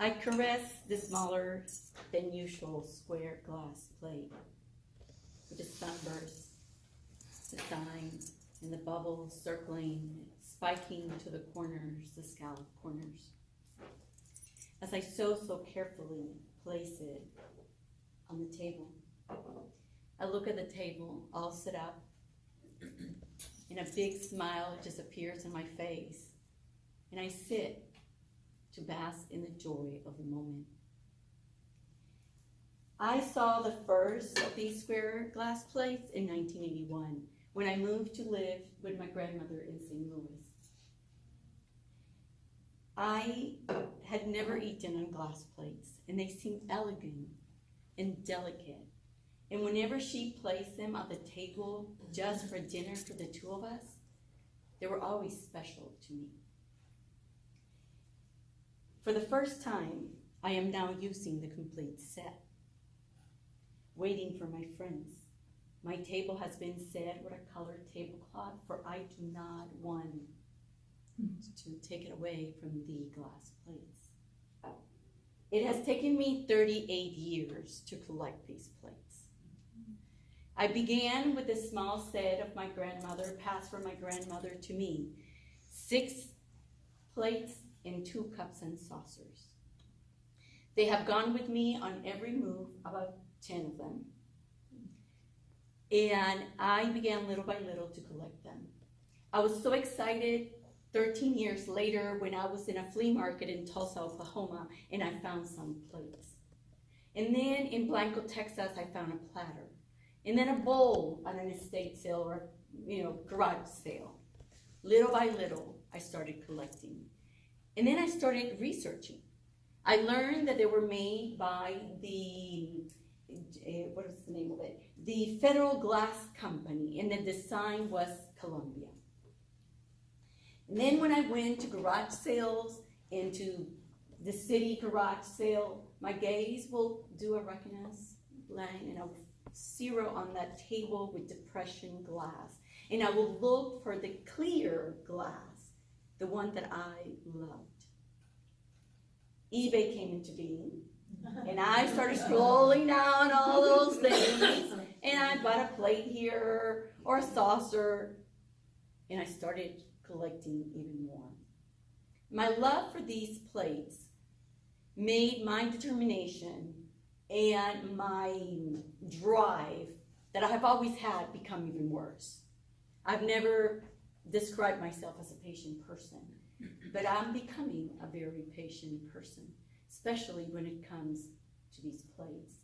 I caress the smaller than usual square glass plate with the sunburst, the sign, and the bubbles circling, spiking to the corners, the scallop corners. As I so carefully place it on the table, I look at the table, all set up, and a big smile just appears on my face, and I sit to bask in the joy of the moment. I saw the first of these square glass plates in 1981 when I moved to live with my grandmother in St. Louis. I had never eaten on glass plates, and they seemed elegant and delicate. And whenever she placed them on the table just for dinner for the two of us, they were always special to me. For the first time, I am now using the complete set, waiting for my friends. My table has been set with a colored tablecloth, for I do not want to take it away from the glass plates. It has taken me 38 years to collect these plates. I began with a small set of my grandmother, passed from my grandmother to me. 6 plates and 2 cups and saucers. They have gone with me on every move, about 10 of them. And I began little by little to collect them. I was so excited 13 years later when I was in a flea market in Tulsa, Oklahoma, and I found some plates. And then in Blanco, Texas, I found a platter. And then a bowl on an estate sale or garage sale. Little by little, I started collecting. And then I started researching. I learned that they were made by the, what is the name of it? The Federal Glass Company, and the design was Columbia. And then when I went to garage sales and to the city garage sale, my gaze will do a recognize line and a 0 on that table with depression glass. And I will look for the clear glass, the one that I loved. eBay came into being, and I started scrolling down all those things, and I bought a plate here or a saucer, and I started collecting even more. My love for these plates made my determination and my drive that I have always had become even worse. I've never described myself as a patient person, but I'm becoming a very patient person, especially when it comes to these plates.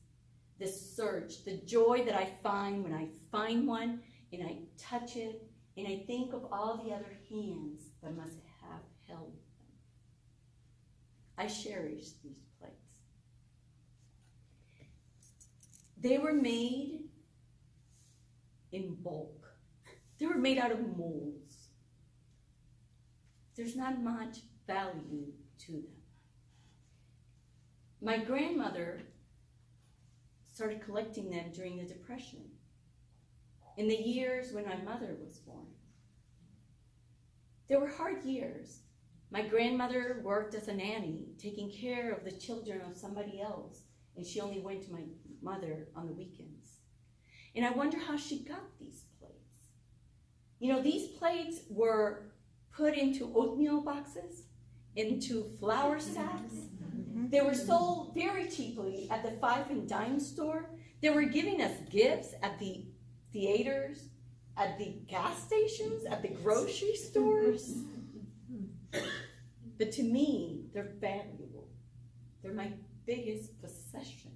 This search, the joy that I find when I find one and I touch it, and I think of all the other hands that must have held them. I cherish these plates. They were made in bulk. They were made out of molds. There's not much value to them. My grandmother started collecting them during the Depression, in the years when my mother was born. They were hard years. My grandmother worked as a nanny, taking care of the children of somebody else, and she only went to my mother on the weekends. And I wonder how she got these plates. These plates were put into oatmeal boxes, into flour sacks. They were sold very cheaply at the 5 and dime store. They were giving us gifts at the theaters, at the gas stations, at the grocery stores. But to me, they're valuable. They're my biggest possession.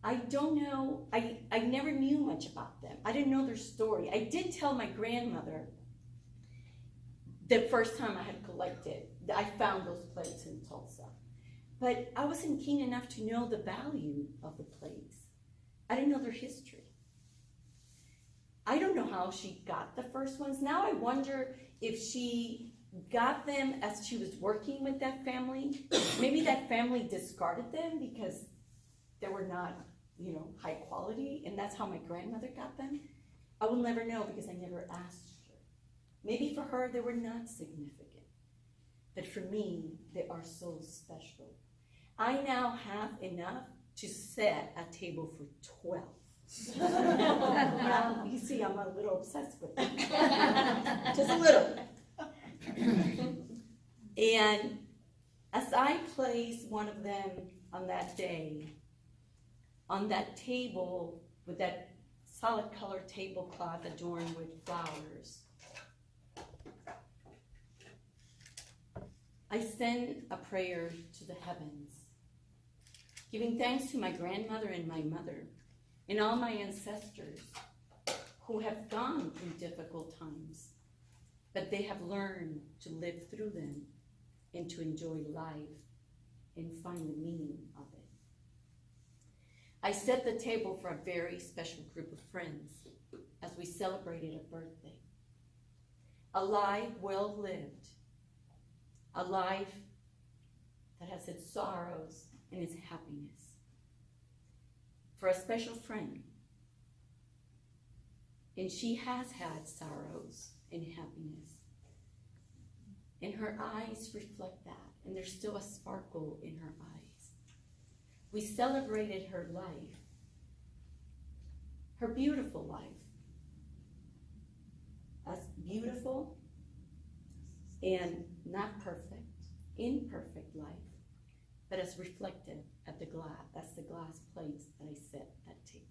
I don't know, I never knew much about them. I didn't know their story. I did tell my grandmother the first time I had collected, that I found those plates in Tulsa. But I wasn't keen enough to know the value of the plates. I didn't know their history. I don't know how she got the first ones. Now I wonder if she got them as she was working with that family. Maybe that family discarded them because they were not, high quality, and that's how my grandmother got them. I will never know because I never asked her. Maybe for her they were not significant. but for me, they are so special. I now have enough to set a table for 12. Now, you see, I'm a little obsessed with them. Just a little. And as I place one of them on that day, on that table with that solid color tablecloth adorned with flowers, I send a prayer to the heavens, giving thanks to my grandmother and my mother and all my ancestors who have gone through difficult times, but they have learned to live through them and to enjoy life and find the meaning of it. I set the table for a very special group of friends as we celebrated a birthday. A life well lived, a life that has its sorrows and its happiness. For a special friend, and she has had sorrows and happiness. And her eyes reflect that, and there's still a sparkle in her eyes. We celebrated her life, her beautiful life, as beautiful and not perfect, imperfect life, but as reflected at the glass, that's the glass plates that I set at that table.